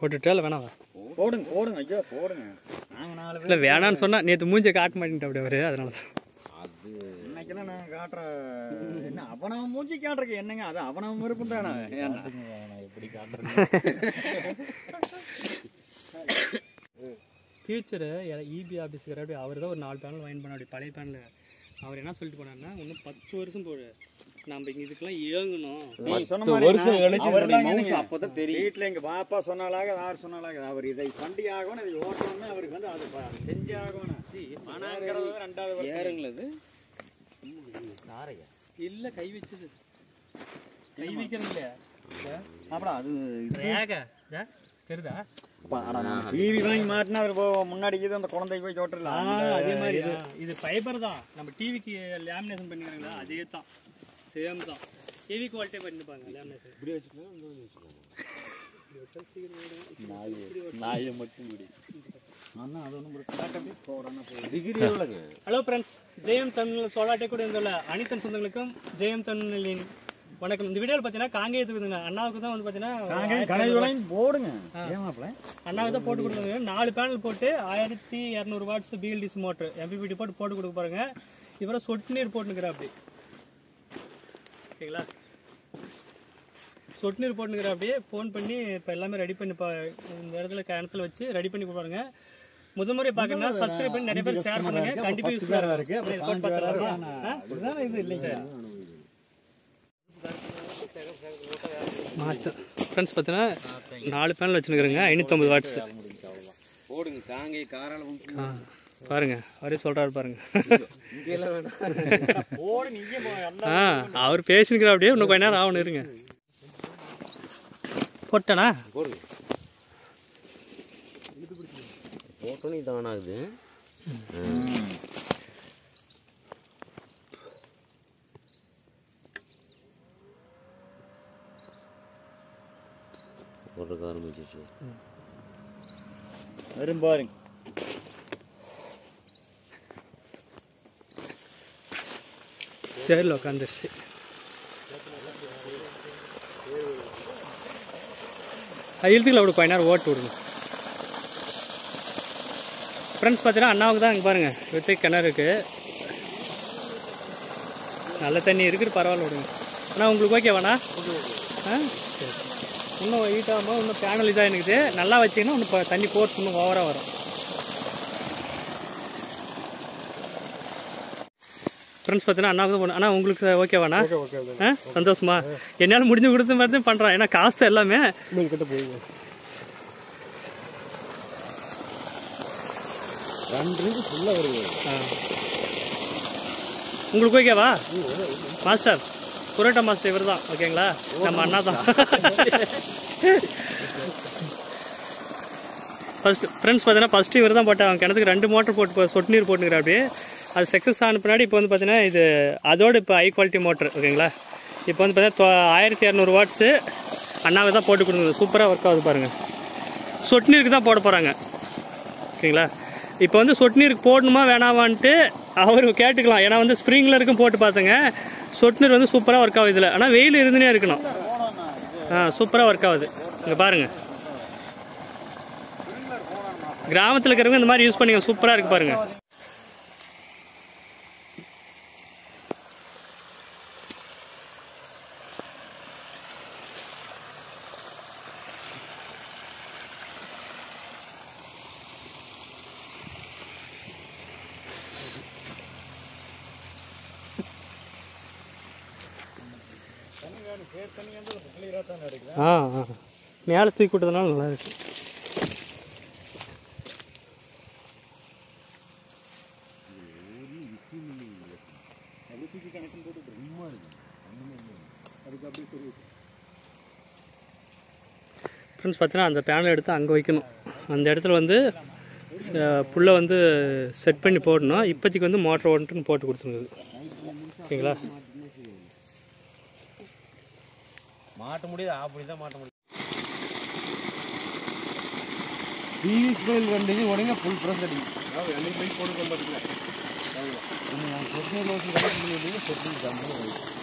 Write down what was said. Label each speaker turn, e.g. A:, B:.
A: போட்டுட்டா இல்லை வேணாவா?
B: போடுங்க போடுங்க ஐயா போடுங்க. நாங்கள் 4 பேர்
A: இல்லை வேணான்னு சொன்னால் நேற்று மூஞ்சை காட்ட மாட்டேன்ட்டு அப்படி அவரு, அதனால
B: அது இன்னைக்கெல்லாம் நான் காட்டுற என்ன அவனவன் மூஞ்சி காட்டுறக்கு என்னங்க, அது அவனவன் விருப்பம் தானே. எப்படி காட்டுறேன்
A: ஃபியூச்சரு இபி ஆஃபீஸுக்கு அவர் தான் ஒரு 4 பேனல் வாங்கி பண்ண, அப்படி பழைய பேனல் அவர் என்ன சொல்லிட்டு போனார்னா இன்னும் 10 வருஷம் போடு, நம்ம இங்கே இதுக்கெல்லாம் இயங்கணும்.
B: நீங்க சொன்ன மாதிரி வருஷம் கழிச்சு அப்போதான் தெரியும். வீட்டில் எங்கள் பாப்பா சொன்னாலாக யார் சொன்னாலாக அவர் இதை பண்டி ஆகணும், இதை ஓட்டணும்னு அவருக்கு வந்து அது செஞ்சு ஆகணும். மனங்கிறது 2வது ஏறுங்களது
A: இல்லை கை வச்சது, கை வைக்கிறது இல்லையா
B: அப்புறம் அது
A: தெரியுதா?
B: டிவி வாங்கி மாட்டினா அது முன்னாடிக்கு அந்த குழந்தைக்கு போய் ஓட்டுறலாம்.
A: அதே மாதிரி இது ஃபைபர் தான், நம்ம டிவிக்கு லேமினேஷன் பண்ணிக்கிறாங்களா அதே தான், சேம் தான். டிவி குவாலிட்டியே பண்ணிப்பாங்க லேமினேஷன். இப்படி ஹலோ ஃப்ரெண்ட்ஸ், ஜெயம் தமிழ் சோலாட்டை கூட இருந்துள்ள அனைத்து சொந்தங்களுக்கும் ஜெயம் தமிழின் வணக்கம். இந்த வீடியோவில் பார்த்தீங்கன்னா காங்கேயத்துக்குதுங்க அண்ணாவுக்கு தான் வந்து பார்த்தீங்கன்னா
B: போடுங்க
A: அண்ணாவுக்கு தான் போட்டு கொடுத்துருங்க. 4 பேனல் போட்டு 1200 வாட்ஸ் பிஎல்டிசி மோட்ரு எம்பிபிடி போட்டு கொடுக்க பாருங்க. இவரை சொட்டு நீர் போட்டுனுக்கிறா அப்படி, ஓகேங்களா? சொட்டு நீர் போட்டுனுக்கிறா அப்படியே ஃபோன் பண்ணி இப்போ எல்லாமே ரெடி பண்ணி இந்த இடத்துல கிணத்துல வச்சு ரெடி பண்ணி கொடுப்பாருங்க. முதல் முறை பார்க்கணும்னா சப்ஸ்கிரைப் பண்ணி நிறைய பேர் ஷேர் பண்ணுங்க, கண்டிப்பாக யூஸ்ஃபுல்லாக இருக்கு. இது இல்லை சார் மாற்ற ஃப்ரெண்ட்ஸ் பார்த்தீங்கன்னா 4 பேனல் வச்சுருக்குறேங்க 550 வாட்ஸ்
B: போடுங்க. காங்கை காரால
A: பாருங்க, அவரே சொல்றாரு பாருங்க. அவர் பேசினுக்கிற அப்படியே இன்னும் கொஞ்ச நேரம் ஆகணும், இருங்க. போட்டனா
B: போட்டோன்னு இதான் ஆகுது. போடுறதுக்கு ஆரம்பிச்சிச்சு வரும் பாருங்க.
A: சரி உட்காந்துருச்சு. இழுத்துக்கல விட கொஞ்ச நேரம் ஓட்டு விடுங்க. ஃப்ரெண்ட்ஸ் பார்த்தீங்கன்னா அண்ணாவுக்கு தான் இங்கே பாருங்கள் வித்து கிணறு இருக்குது, நல்ல தண்ணி இருக்குது, பரவாயில்ல விடுங்க. அண்ணா உங்களுக்கு ஓகே வேணா? சரி, இன்னும் ஹீட்டாகாமல் இன்னும் பேனல் இதாக இருக்குது, நல்லா வச்சிங்கன்னா இன்னும் தண்ணி போர்ஸ் இன்னும் ஓவராக வரும். ஃப்ரெண்ட்ஸ் பார்த்தீங்கன்னா அண்ணாவுக்கு தான் போகணும். அண்ணா உங்களுக்கு ஓகே வேணா? சந்தோஷமா? என்னால் முடிஞ்சு கொடுத்த மாதிரி தான் பண்ணுறான், ஏன்னா காசு எல்லாமே கிட்ட போயிங்க. உங்களுக்கு ஓகேவா மாஸ்டர்? புரோட்டா மாஸ்டர் இவர் தான், ஓகேங்களா? நம்ம அண்ணா தான். ஃபர்ஸ்ட் ஃப்ரெண்ட்ஸ் பார்த்தீங்கன்னா ஃபஸ்ட்டு இவர் தான் போட்டாங்க கிணத்துக்கு 2 மோட்டர் போட்டு சொட்டு நீர் போட்டுக்கிற அப்படியே. அது சக்ஸஸ் ஆன பின்னாடி இப்போ வந்து பார்த்தீங்கன்னா இது அதோடு இப்போ ஹை குவாலிட்டி மோட்ரு, ஓகேங்களா? இப்போ வந்து பார்த்தீங்கன்னா 1200 வாட்ஸு அண்ணாவை தான் போட்டு கொடுக்குது, சூப்பராக ஒர்க் ஆகுது பாருங்கள். சொட்டு நீருக்கு தான் போட போகிறாங்க, ஓகேங்களா? இப்போ வந்து சொட்டு நீருக்கு போடணுமா வேணாமான்ட்டு அவர் கேட்டுக்கலாம், ஏன்னா வந்து ஸ்ப்ரிங்லருக்கும் போட்டு பார்த்துங்க, சொட்டு நீர் வந்து சூப்பராக ஒர்க் ஆகுது இதில். ஆனால் வெயில் இருந்துனே இருக்கணும். சூப்பராக ஒர்க் ஆகுது. இங்கே பாருங்கள், கிராமத்தில் இருக்கிறவங்க இந்த மாதிரி யூஸ் பண்ணிங்க, சூப்பராக இருக்குது பாருங்கள். மேலே தூக்கி விட்டதுனால நல்லா இருக்கு. ஃப்ரெண்ட்ஸ் பார்த்தீங்கன்னா அந்த பேனல் எடுத்து அங்கே வைக்கணும், அந்த இடத்துல வந்து புல்லை வந்து செட் பண்ணி போடணும். இப்போதைக்கு வந்து மோட்டர் ஓட்டுன்னு போட்டு கொடுத்துருக்குது, ஓகேங்களா? மாட்ட முடியாது, அப்படிதான் மாட்ட முடியும். டிவி ஸ்பெயில் வண்டிக்கு உடனே ஃபுல் ப்ரெஸ் அடிக்கும். அன்றைக்கி போய் போட்டு பார்த்தீங்களா? சொட்டு